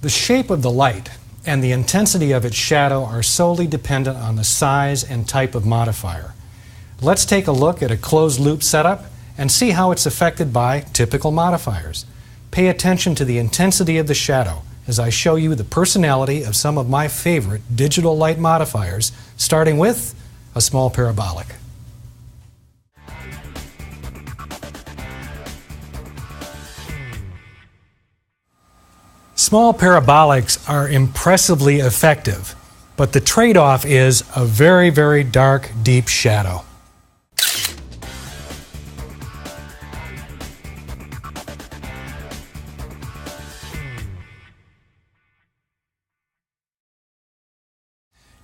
The shape of the light and the intensity of its shadow are solely dependent on the size and type of modifier. Let's take a look at a closed loop setup and see how it's affected by typical modifiers. Pay attention to the intensity of the shadow as I show you the personality of some of my favorite digital light modifiers, starting with a small parabolic. Small parabolics are impressively effective, but the trade-off is a very, very dark, deep shadow.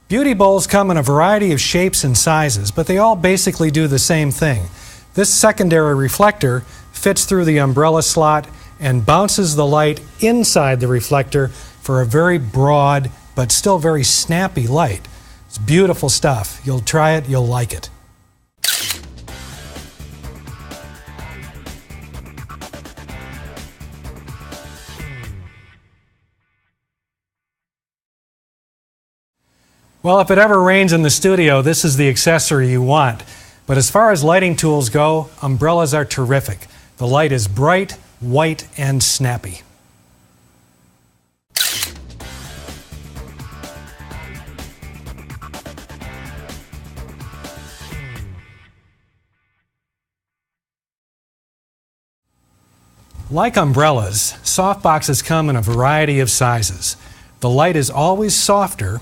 Beauty bowls come in a variety of shapes and sizes, but they all basically do the same thing. This secondary reflector fits through the umbrella slot and bounces the light inside the reflector for a very broad but still very snappy light. It's beautiful stuff. You'll try it, you'll like it. Well, if it ever rains in the studio, this is the accessory you want. But as far as lighting tools go, umbrellas are terrific. The light is bright, white, and snappy. Like umbrellas, softboxes come in a variety of sizes. The light is always softer,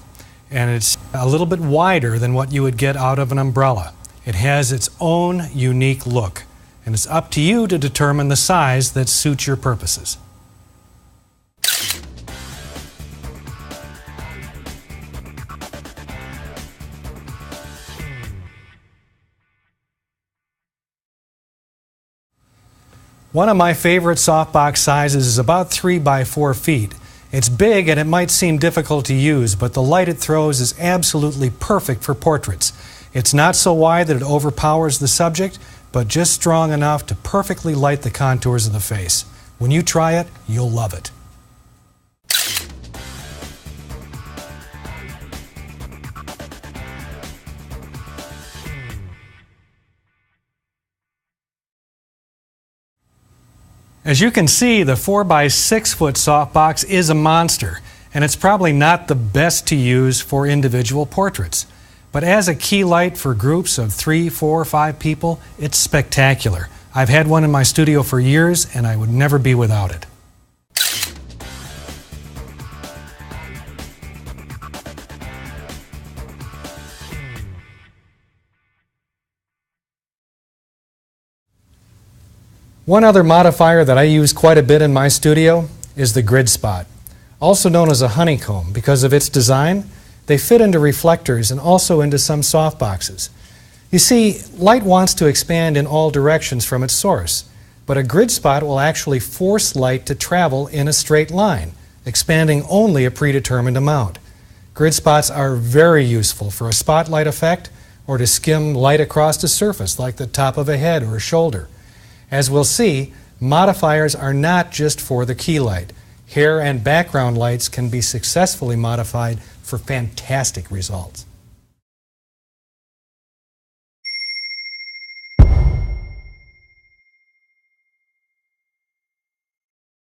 and it's a little bit wider than what you would get out of an umbrella. It has its own unique look, and it's up to you to determine the size that suits your purposes. One of my favorite softbox sizes is about 3 by 4 feet. It's big and it might seem difficult to use, but the light it throws is absolutely perfect for portraits. It's not so wide that it overpowers the subject, but just strong enough to perfectly light the contours of the face. When you try it, you'll love it. As you can see, the 4 by 6 foot softbox is a monster, and it's probably not the best to use for individual portraits. But as a key light for groups of 3, 4, 5 people, it's spectacular. I've had one in my studio for years, and I would never be without it. One other modifier that I use quite a bit in my studio is the grid spot, also known as a honeycomb. Because of its design, they fit into reflectors and also into some softboxes. You see, light wants to expand in all directions from its source, but a grid spot will actually force light to travel in a straight line, expanding only a predetermined amount. Grid spots are very useful for a spotlight effect or to skim light across a surface like the top of a head or a shoulder. As we'll see, modifiers are not just for the key light. Hair and background lights can be successfully modified for fantastic results.